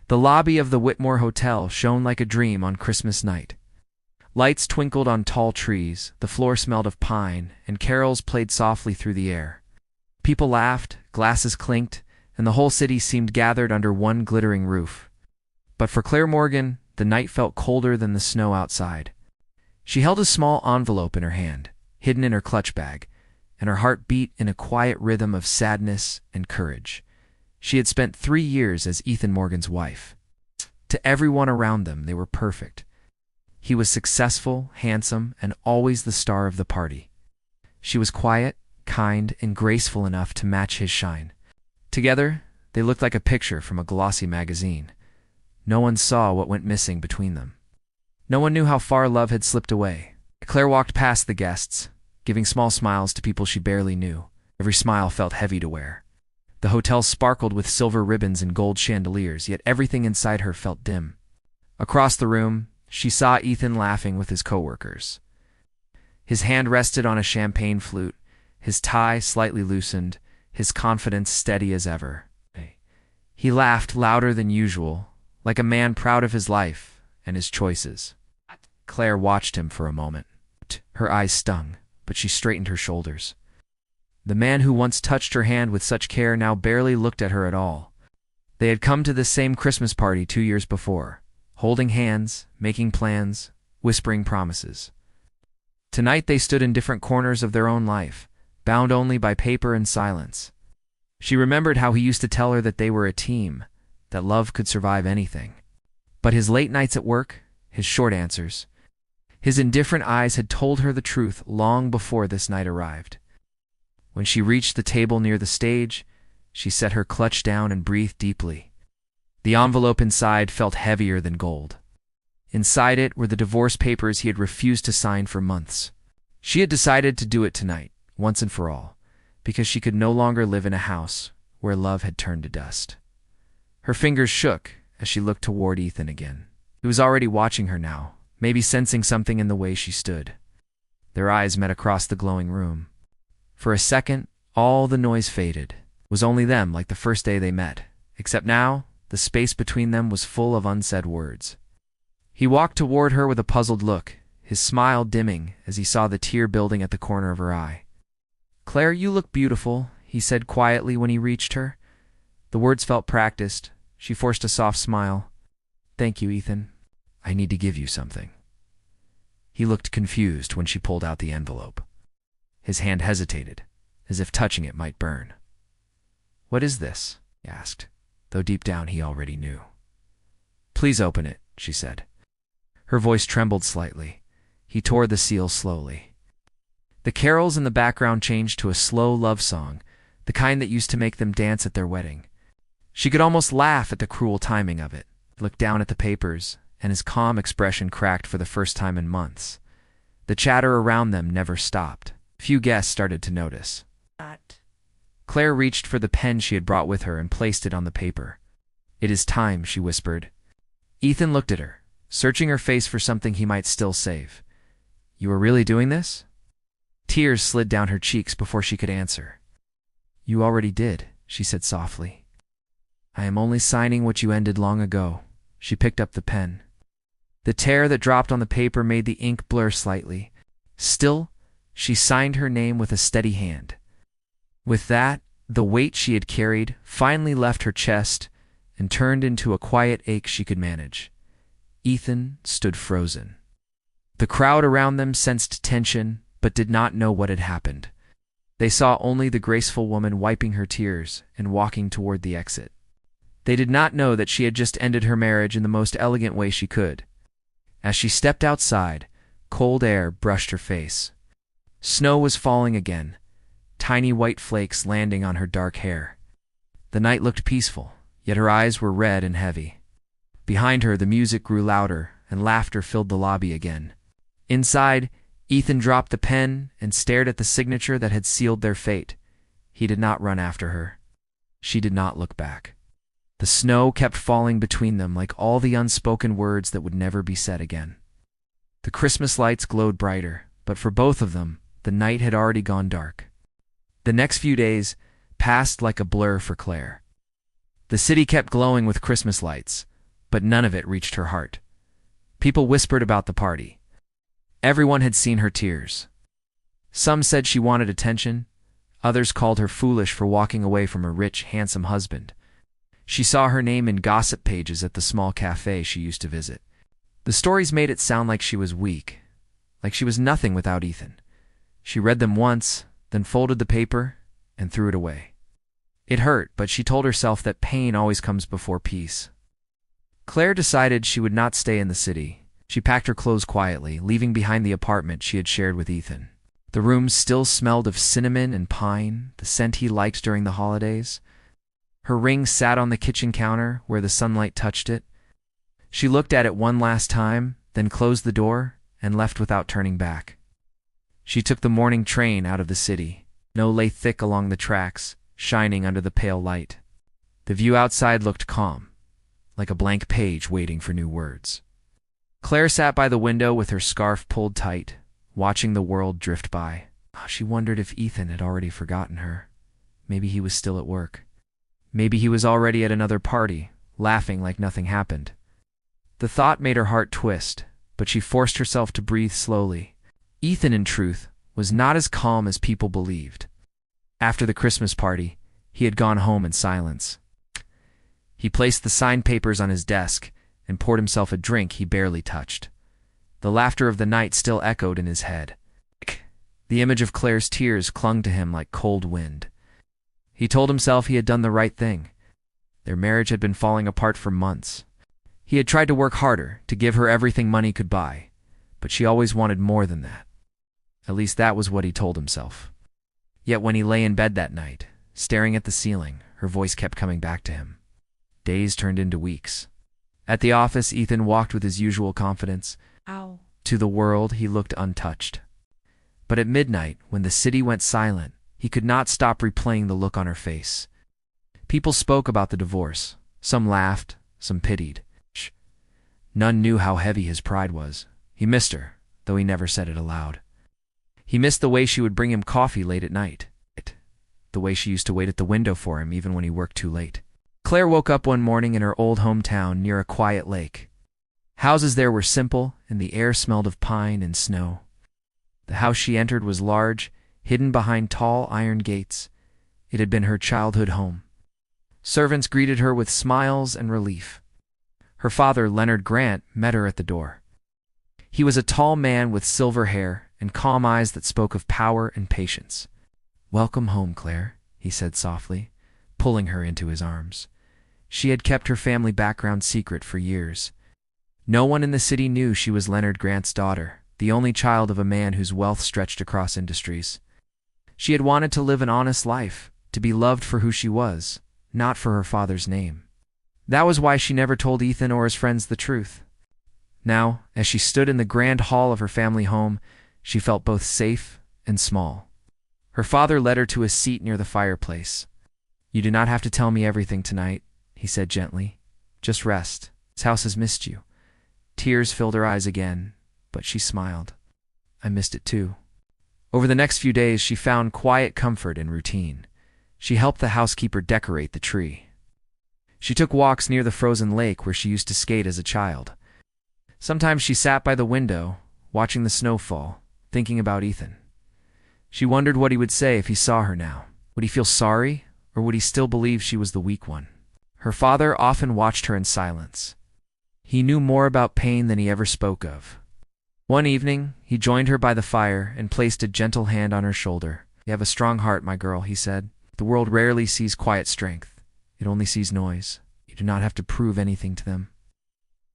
The lobby of the Whitmore Hotel shone like a dream on Christmas night. Lights twinkled on tall trees, the floor smelled of pine, and carols played softly through the air. People laughed, glasses clinked, and the whole city seemed gathered under one glittering roof. But for Claire Morgan, the night felt colder than the snow outside. She held a small envelope in her hand, hidden in her clutch bag, and her heart beat in a quiet rhythm of sadness and courage. She had spent 3 years as Ethan Morgan's wife. To everyone around them, they were perfect. He was successful, handsome, and always the star of the party. She was quiet, kind, and graceful enough to match his shine. Together, they looked like a picture from a glossy magazine. No one saw what went missing between them. No one knew how far love had slipped away. Claire walked past the guests, giving small smiles to people she barely knew. Every smile felt heavy to wear. The hotel sparkled with silver ribbons and gold chandeliers, yet everything inside her felt dim. Across the room, she saw Ethan laughing with his coworkers. His hand rested on a champagne flute, his tie slightly loosened, his confidence steady as ever. He laughed louder than usual, like a man proud of his life and his choices. Claire watched him for a moment. Her eyes stung, but she straightened her shoulders. The man who once touched her hand with such care now barely looked at her at all. They had come to this same Christmas party 2 years before, holding hands, making plans, whispering promises. Tonight they stood in different corners of their own life, bound only by paper and silence. She remembered how he used to tell her that they were a team, that love could survive anything. But his late nights at work, his short answers, his indifferent eyes had told her the truth long before this night arrived. When she reached the table near the stage, she set her clutch down and breathed deeply. The envelope inside felt heavier than gold. Inside it were the divorce papers he had refused to sign for months. She had decided to do it tonight, once and for all, because she could no longer live in a house where love had turned to dust. Her fingers shook as she looked toward Ethan again. He was already watching her now, maybe sensing something in the way she stood. Their eyes met across the glowing room. For a second, all the noise faded. It was only them, like the first day they met, except now, the space between them was full of unsaid words. He walked toward her with a puzzled look, his smile dimming as he saw the tear building at the corner of her eye. "Claire, you look beautiful," he said quietly when he reached her. The words felt practiced. She forced a soft smile. "Thank you, Ethan. I need to give you something." He looked confused when she pulled out the envelope. His hand hesitated, as if touching it might burn. "What is this?" he asked, though deep down he already knew. "Please open it," she said. Her voice trembled slightly. He tore the seal slowly. The carols in the background changed to a slow love song, the kind that used to make them dance at their wedding. She could almost laugh at the cruel timing of it, looked down at the papers, and his calm expression cracked for the first time in months. The chatter around them never stopped. Few guests started to notice. Claire reached for the pen she had brought with her and placed it on the paper. "It is time," she whispered. Ethan looked at her, searching her face for something he might still save. "You are really doing this?" Tears slid down her cheeks before she could answer. "You already did," she said softly. "I am only signing what you ended long ago." She picked up the pen. The tear that dropped on the paper made the ink blur slightly. Still, she signed her name with a steady hand. With that, the weight she had carried finally left her chest and turned into a quiet ache she could manage. Ethan stood frozen. The crowd around them sensed tension, but did not know what had happened. They saw only the graceful woman wiping her tears and walking toward the exit. They did not know that she had just ended her marriage in the most elegant way she could. As she stepped outside, cold air brushed her face. Snow was falling again, tiny white flakes landing on her dark hair. The night looked peaceful, yet her eyes were red and heavy. Behind her, the music grew louder, and laughter filled the lobby again. Inside, Ethan dropped the pen and stared at the signature that had sealed their fate. He did not run after her. She did not look back. The snow kept falling between them like all the unspoken words that would never be said again. The Christmas lights glowed brighter, but for both of them, the night had already gone dark. The next few days passed like a blur for Claire. The city kept glowing with Christmas lights, but none of it reached her heart. People whispered about the party. Everyone had seen her tears. Some said she wanted attention. Others called her foolish for walking away from a rich, handsome husband. She saw her name in gossip pages at the small cafe she used to visit. The stories made it sound like she was weak, like she was nothing without Ethan. She read them once, then folded the paper and threw it away. It hurt, but she told herself that pain always comes before peace. Claire decided she would not stay in the city. She packed her clothes quietly, leaving behind the apartment she had shared with Ethan. The room still smelled of cinnamon and pine, the scent he liked during the holidays. Her ring sat on the kitchen counter where the sunlight touched it. She looked at it one last time, then closed the door and left without turning back. She took the morning train out of the city. Snow lay thick along the tracks, shining under the pale light. The view outside looked calm, like a blank page waiting for new words. Claire sat by the window with her scarf pulled tight, watching the world drift by. She wondered if Ethan had already forgotten her. Maybe he was still at work. Maybe he was already at another party, laughing like nothing happened. The thought made her heart twist, but she forced herself to breathe slowly. Ethan, in truth, was not as calm as people believed. After the Christmas party, he had gone home in silence. He placed the signed papers on his desk and poured himself a drink he barely touched. The laughter of the night still echoed in his head. The image of Claire's tears clung to him like cold wind. He told himself he had done the right thing. Their marriage had been falling apart for months. He had tried to work harder, to give her everything money could buy, but she always wanted more than that. At least that was what he told himself. Yet when he lay in bed that night, staring at the ceiling, her voice kept coming back to him. Days turned into weeks. At the office, Ethan walked with his usual confidence. Ow. To the world, he looked untouched. But at midnight, when the city went silent, he could not stop replaying the look on her face. People spoke about the divorce. Some laughed, some pitied. None knew how heavy his pride was. He missed her, though he never said it aloud. He missed the way she would bring him coffee late at night. The way she used to wait at the window for him even when he worked too late. Claire woke up one morning in her old hometown near a quiet lake. Houses there were simple, and the air smelled of pine and snow. The house she entered was large, hidden behind tall iron gates. It had been her childhood home. Servants greeted her with smiles and relief. Her father, Leonard Grant, met her at the door. He was a tall man with silver hair and calm eyes that spoke of power and patience. "Welcome home, Claire," he said softly, pulling her into his arms. She had kept her family background secret for years. No one in the city knew she was Leonard Grant's daughter, the only child of a man whose wealth stretched across industries. She had wanted to live an honest life, to be loved for who she was, not for her father's name. That was why she never told Ethan or his friends the truth. Now, as she stood in the grand hall of her family home, she felt both safe and small. Her father led her to a seat near the fireplace. "You do not have to tell me everything tonight," he said gently. "Just rest. This house has missed you." Tears filled her eyes again, but she smiled. "I missed it too." Over the next few days, she found quiet comfort in routine. She helped the housekeeper decorate the tree. She took walks near the frozen lake where she used to skate as a child. Sometimes she sat by the window, watching the snow fall, thinking about Ethan. She wondered what he would say if he saw her now. Would he feel sorry, or would he still believe she was the weak one? Her father often watched her in silence. He knew more about pain than he ever spoke of. One evening, he joined her by the fire and placed a gentle hand on her shoulder. "You have a strong heart, my girl," he said. "The world rarely sees quiet strength. It only sees noise. You do not have to prove anything to them.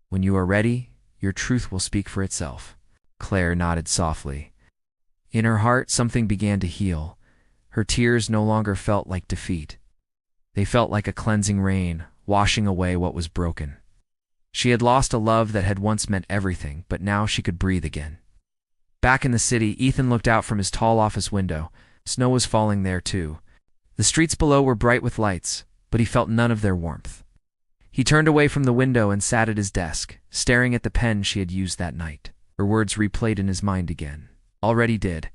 When you are ready, your truth will speak for itself." Claire nodded softly. In her heart, something began to heal. Her tears no longer felt like defeat. They felt like a cleansing rain, washing away what was broken. She had lost a love that had once meant everything, but now she could breathe again. Back in the city, Ethan looked out from his tall office window. Snow was falling there too. The streets below were bright with lights, but he felt none of their warmth. He turned away from the window and sat at his desk, staring at the pen she had used that night. Her words replayed in his mind again. Already did.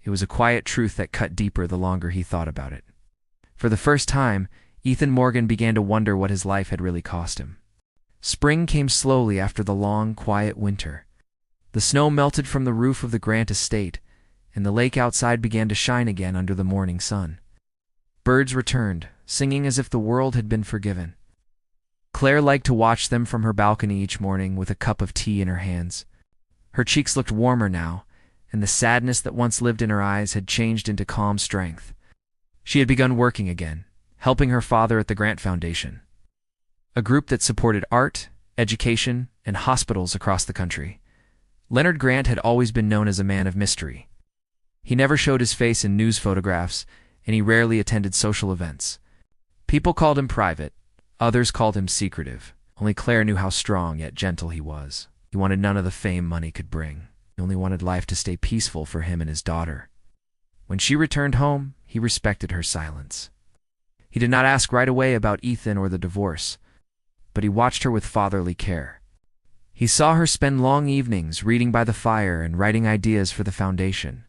It was a quiet truth that cut deeper the longer he thought about it. For the first time, Ethan Morgan began to wonder what his life had really cost him. Spring came slowly after the long, quiet winter. The snow melted from the roof of the Grant estate, and the lake outside began to shine again under the morning sun. Birds returned, singing as if the world had been forgiven. Claire liked to watch them from her balcony each morning with a cup of tea in her hands. Her cheeks looked warmer now, and the sadness that once lived in her eyes had changed into calm strength. She had begun working again, helping her father at the Grant Foundation, a group that supported art, education, and hospitals across the country. Leonard Grant had always been known as a man of mystery. He never showed his face in news photographs, and he rarely attended social events. People called him private, others called him secretive. Only Claire knew how strong yet gentle he was. He wanted none of the fame money could bring. He only wanted life to stay peaceful for him and his daughter. When she returned home, he respected her silence. He did not ask right away about Ethan or the divorce, but he watched her with fatherly care. He saw her spend long evenings reading by the fire and writing ideas for the foundation.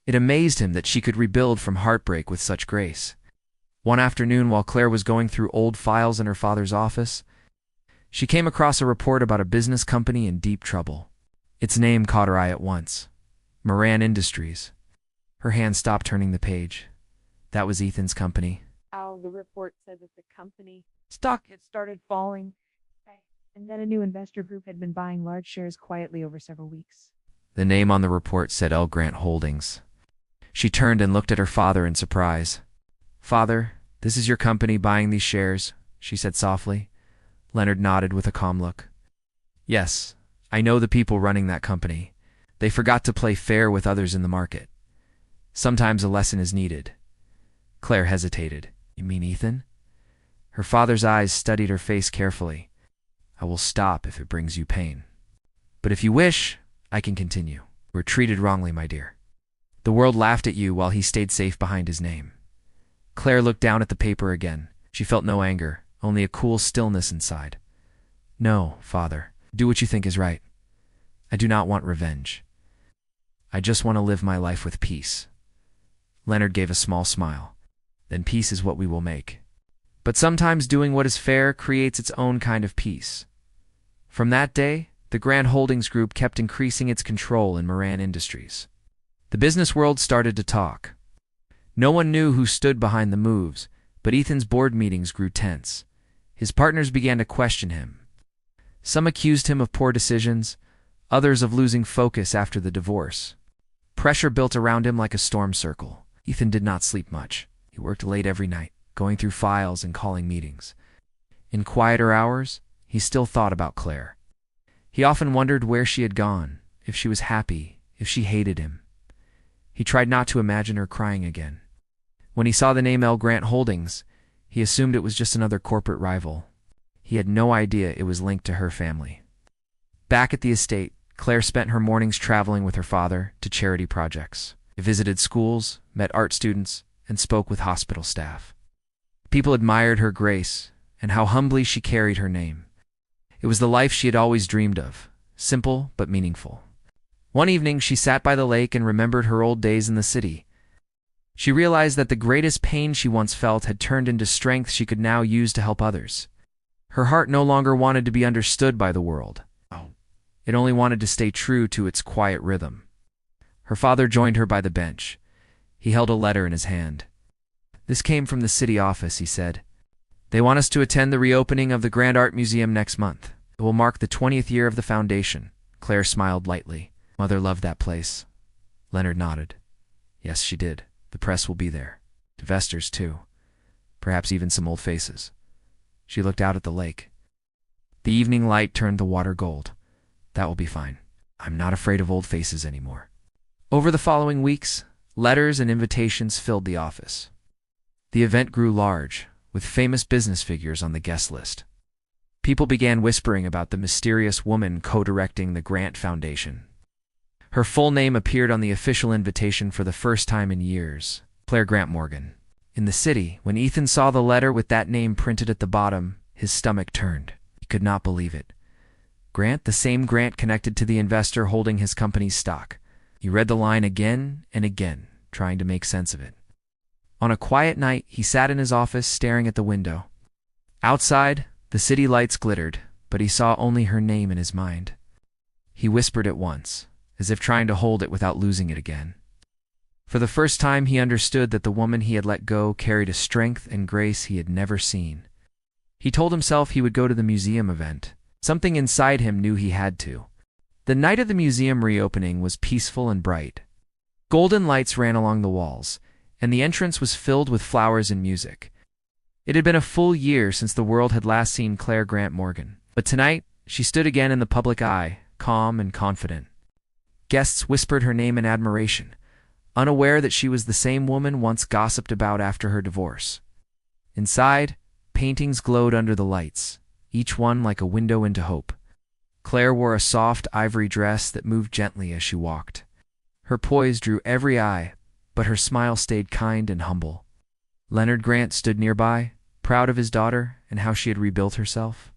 It amazed him that she could rebuild from heartbreak with such grace. One afternoon, while Claire was going through old files in her father's office, she came across a report about a business company in deep trouble. Its name caught her eye at once: Moran Industries. Her hand stopped turning the page. That was Ethan's company. The report said that the company stock had started falling, and that a new investor group had been buying large shares quietly over several weeks. The name on the report said L. Grant Holdings. She turned and looked at her father in surprise. "Father, this is your company buying these shares," she said softly. Leonard nodded with a calm look. "Yes, I know the people running that company. They forgot to play fair with others in the market. Sometimes a lesson is needed." Claire hesitated. "You mean Ethan?" Her father's eyes studied her face carefully. "I will stop if it brings you pain. But if you wish, I can continue. You were treated wrongly, my dear. The world laughed at you while he stayed safe behind his name." Claire looked down at the paper again. She felt no anger, only a cool stillness inside. "No, father. Do what you think is right. I do not want revenge. I just want to live my life with peace." Leonard gave a small smile. "Then peace is what we will make. But sometimes doing what is fair creates its own kind of peace." From that day, the Grant Holdings Group kept increasing its control in Moran Industries. The business world started to talk. No one knew who stood behind the moves, but Ethan's board meetings grew tense. His partners began to question him. Some accused him of poor decisions, others of losing focus after the divorce. Pressure built around him like a storm circle. Ethan did not sleep much. He worked late every night, going through files and calling meetings. In quieter hours, he still thought about Claire. He often wondered where she had gone, if she was happy, if she hated him. He tried not to imagine her crying again. When he saw the name L. Grant Holdings, he assumed it was just another corporate rival. He had no idea it was linked to her family. Back at the estate, Claire spent her mornings traveling with her father to charity projects. They visited schools, met art students, and spoke with hospital staff. People admired her grace and how humbly she carried her name. It was the life she had always dreamed of, simple but meaningful. One evening, she sat by the lake and remembered her old days in the city. She realized that the greatest pain she once felt had turned into strength she could now use to help others. Her heart no longer wanted to be understood by the world. It only wanted to stay true to its quiet rhythm. Her father joined her by the bench. He held a letter in his hand. "This came from the city office," he said. "They want us to attend the reopening of the Grand Art Museum next month. It will mark the 20th year of the foundation." Claire smiled lightly. "Mother loved that place." Leonard nodded. "Yes, she did. The press will be there. Investors, too. Perhaps even some old faces." She looked out at the lake. The evening light turned the water gold. "That will be fine. I'm not afraid of old faces anymore." Over the following weeks, letters and invitations filled the office. The event grew large, with famous business figures on the guest list. People began whispering about the mysterious woman co-directing the Grant Foundation. Her full name appeared on the official invitation for the first time in years: Claire Grant Morgan. In the city, when Ethan saw the letter with that name printed at the bottom, his stomach turned. He could not believe it. Grant, the same Grant connected to the investor holding his company's stock. He read the line again and again, trying to make sense of it. On a quiet night, he sat in his office staring at the window. Outside, the city lights glittered, but he saw only her name in his mind. He whispered it once, as if trying to hold it without losing it again. For the first time he understood that the woman he had let go carried a strength and grace he had never seen. He told himself he would go to the museum event. Something inside him knew he had to. The night of the museum reopening was peaceful and bright. Golden lights ran along the walls, and the entrance was filled with flowers and music. It had been a full year since the world had last seen Claire Grant Morgan, but tonight she stood again in the public eye, calm and confident. Guests whispered her name in admiration, unaware that she was the same woman once gossiped about after her divorce. Inside, paintings glowed under the lights, each one like a window into hope. Claire wore a soft ivory dress that moved gently as she walked. Her poise drew every eye, but her smile stayed kind and humble. Leonard Grant stood nearby, proud of his daughter and how she had rebuilt herself.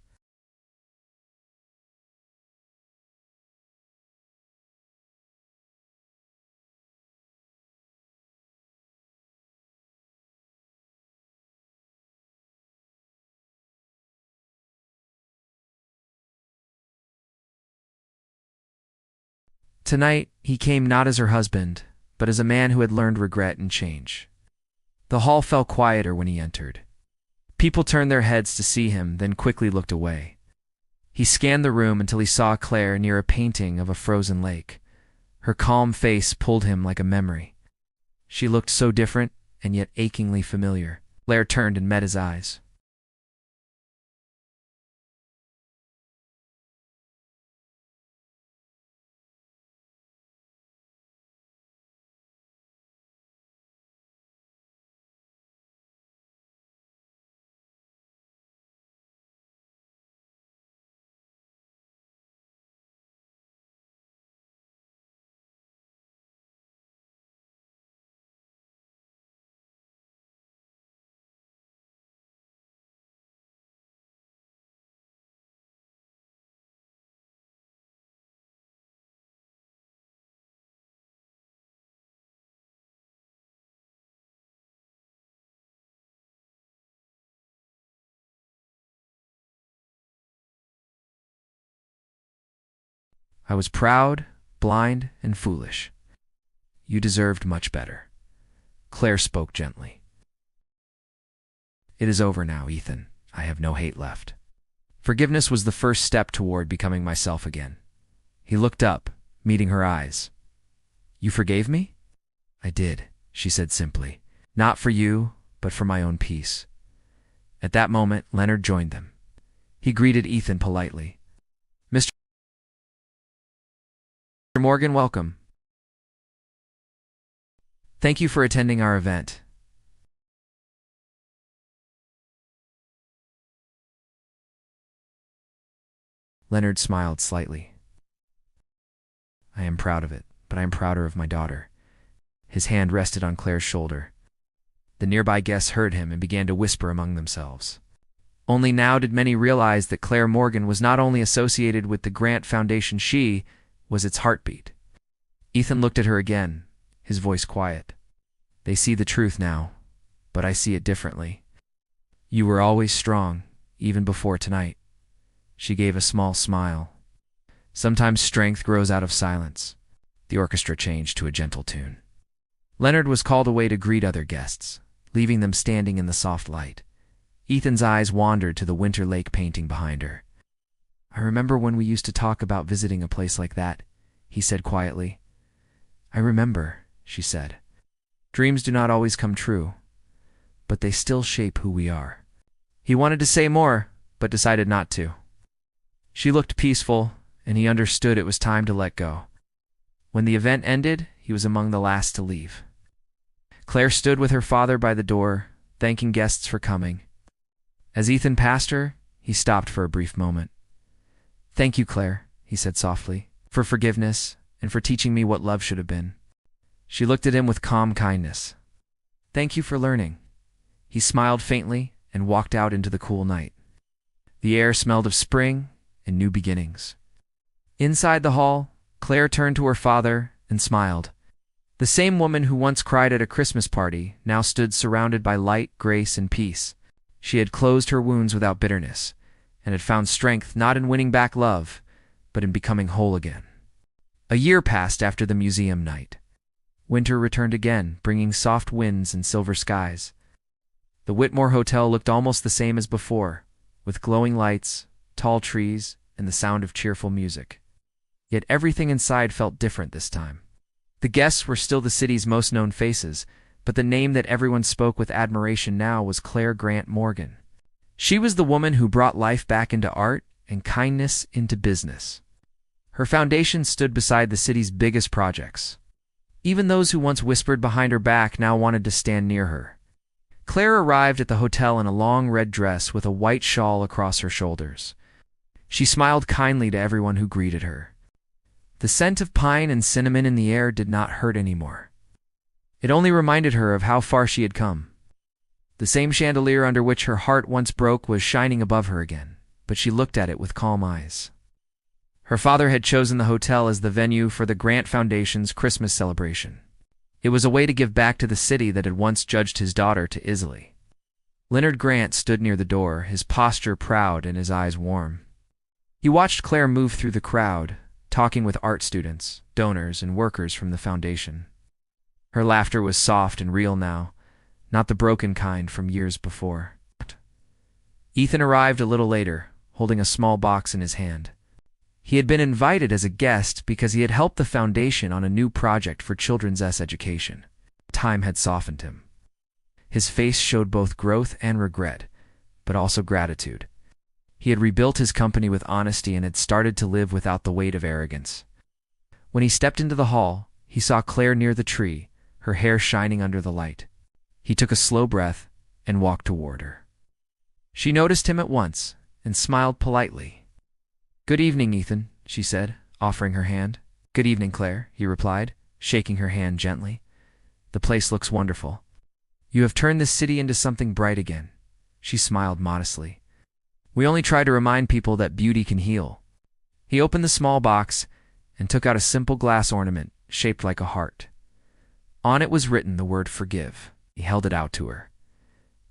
Tonight, he came not as her husband, but as a man who had learned regret and change. The hall fell quieter when he entered. People turned their heads to see him, then quickly looked away. He scanned the room until he saw Claire near a painting of a frozen lake. Her calm face pulled him like a memory. She looked so different, and yet achingly familiar. Claire turned and met his eyes. I was proud, blind, and foolish. You deserved much better. Claire spoke gently. It is over now, Ethan. I have no hate left. Forgiveness was the first step toward becoming myself again. He looked up, meeting her eyes. You forgave me? I did, she said simply. Not for you, but for my own peace. At that moment, Leonard joined them. He greeted Ethan politely. Mr. Morgan, welcome. Thank you for attending our event. Leonard smiled slightly. I am proud of it, but I am prouder of my daughter. His hand rested on Claire's shoulder. The nearby guests heard him and began to whisper among themselves. Only now did many realize that Claire Morgan was not only associated with the Grant Foundation, she was its heartbeat. Ethan looked at her again, his voice quiet. They see the truth now, but I see it differently. You were always strong, even before tonight. She gave a small smile. Sometimes strength grows out of silence. The orchestra changed to a gentle tune. Leonard was called away to greet other guests, leaving them standing in the soft light. Ethan's eyes wandered to the Winter Lake painting behind her. I remember when we used to talk about visiting a place like that, he said quietly. I remember, she said. Dreams do not always come true, but they still shape who we are. He wanted to say more, but decided not to. She looked peaceful, and he understood it was time to let go. When the event ended, he was among the last to leave. Claire stood with her father by the door, thanking guests for coming. As Ethan passed her, he stopped for a brief moment. Thank you, Claire, he said softly, for forgiveness and for teaching me what love should have been. She looked at him with calm kindness. Thank you for learning. He smiled faintly and walked out into the cool night. The air smelled of spring and new beginnings. Inside the hall, Claire turned to her father and smiled. The same woman who once cried at a Christmas party now stood surrounded by light, grace, and peace. She had closed her wounds without bitterness, and had found strength not in winning back love, but in becoming whole again. A year passed after the museum night. Winter returned again, bringing soft winds and silver skies. The Whitmore Hotel looked almost the same as before, with glowing lights, tall trees, and the sound of cheerful music. Yet everything inside felt different this time. The guests were still the city's most known faces, but the name that everyone spoke with admiration now was Claire Grant Morgan. She was the woman who brought life back into art and kindness into business. Her foundation stood beside the city's biggest projects. Even those who once whispered behind her back now wanted to stand near her. Claire arrived at the hotel in a long red dress with a white shawl across her shoulders. She smiled kindly to everyone who greeted her. The scent of pine and cinnamon in the air did not hurt anymore. It only reminded her of how far she had come. The same chandelier under which her heart once broke was shining above her again, but she looked at it with calm eyes. Her father had chosen the hotel as the venue for the Grant Foundation's Christmas celebration. It was a way to give back to the city that had once judged his daughter too easily. Leonard Grant stood near the door, his posture proud and his eyes warm. He watched Claire move through the crowd, talking with art students, donors, and workers from the foundation. Her laughter was soft and real now, not the broken kind from years before. Ethan arrived a little later, holding a small box in his hand. He had been invited as a guest because he had helped the foundation on a new project for children's education. Time had softened him. His face showed both growth and regret, but also gratitude. He had rebuilt his company with honesty and had started to live without the weight of arrogance. When he stepped into the hall, he saw Claire near the tree, her hair shining under the light. He took a slow breath and walked toward her. She noticed him at once and smiled politely. "Good evening, Ethan," she said, offering her hand. "Good evening, Claire," he replied, shaking her hand gently. "The place looks wonderful. You have turned this city into something bright again." She smiled modestly. "We only try to remind people that beauty can heal." He opened the small box and took out a simple glass ornament shaped like a heart. On it was written the word forgive. He held it out to her.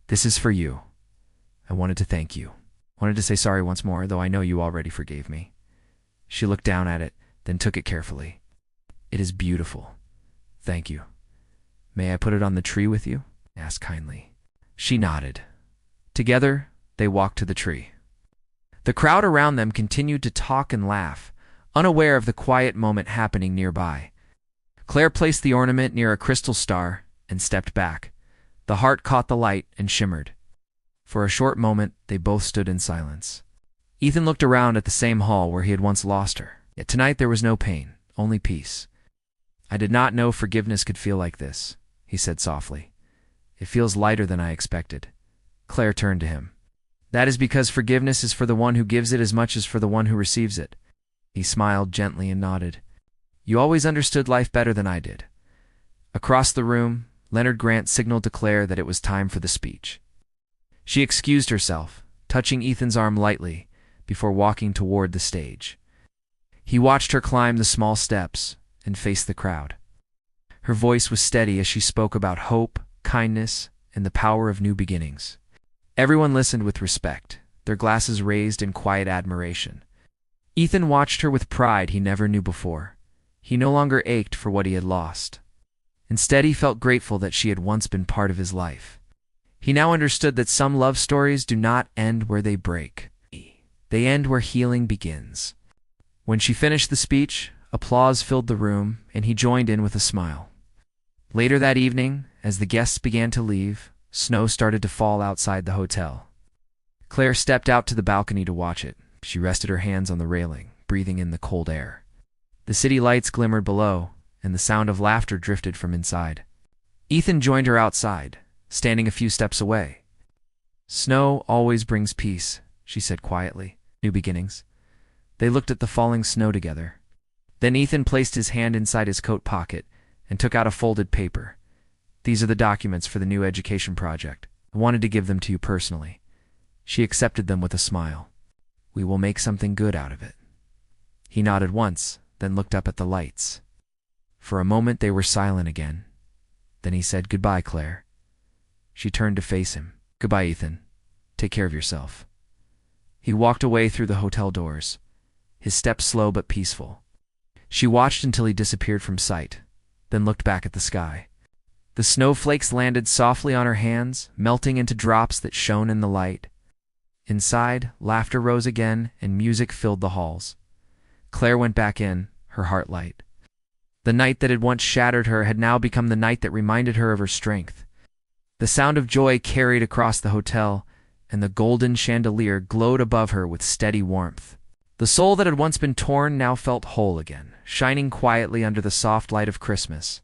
"This is for you. I wanted to thank you. Wanted to say sorry once more, though I know you already forgave me." She looked down at it, then took it carefully. "It is beautiful. Thank you. May I put it on the tree with you?" he asked kindly. She nodded. Together, they walked to the tree. The crowd around them continued to talk and laugh, unaware of the quiet moment happening nearby. Claire placed the ornament near a crystal star and stepped back. The heart caught the light and shimmered. For a short moment, they both stood in silence. Ethan looked around at the same hall where he had once lost her. Yet tonight there was no pain, only peace. "I did not know forgiveness could feel like this," he said softly. "It feels lighter than I expected." Claire turned to him. "That is because forgiveness is for the one who gives it as much as for the one who receives it." He smiled gently and nodded. "You always understood life better than I did." Across the room, Leonard Grant signaled to Claire that it was time for the speech. She excused herself, touching Ethan's arm lightly, before walking toward the stage. He watched her climb the small steps and face the crowd. Her voice was steady as she spoke about hope, kindness, and the power of new beginnings. Everyone listened with respect, their glasses raised in quiet admiration. Ethan watched her with pride he never knew before. He no longer ached for what he had lost. Instead, he felt grateful that she had once been part of his life. He now understood that some love stories do not end where they break. They end where healing begins. When she finished the speech, applause filled the room, and he joined in with a smile. Later that evening, as the guests began to leave, snow started to fall outside the hotel. Claire stepped out to the balcony to watch it. She rested her hands on the railing, breathing in the cold air. The city lights glimmered below, and the sound of laughter drifted from inside. Ethan joined her outside, standing a few steps away. "Snow always brings peace," she said quietly. "New beginnings." They looked at the falling snow together. Then Ethan placed his hand inside his coat pocket and took out a folded paper. "These are the documents for the new education project. I wanted to give them to you personally." She accepted them with a smile. "We will make something good out of it." He nodded once, then looked up at the lights. For a moment they were silent again. Then he said, "Goodbye, Claire." She turned to face him. "Goodbye, Ethan. Take care of yourself." He walked away through the hotel doors, his steps slow but peaceful. She watched until he disappeared from sight, then looked back at the sky. The snowflakes landed softly on her hands, melting into drops that shone in the light. Inside, laughter rose again and music filled the halls. Claire went back in, her heart light. The night that had once shattered her had now become the night that reminded her of her strength. The sound of joy carried across the hotel, and the golden chandelier glowed above her with steady warmth. The soul that had once been torn now felt whole again, shining quietly under the soft light of Christmas.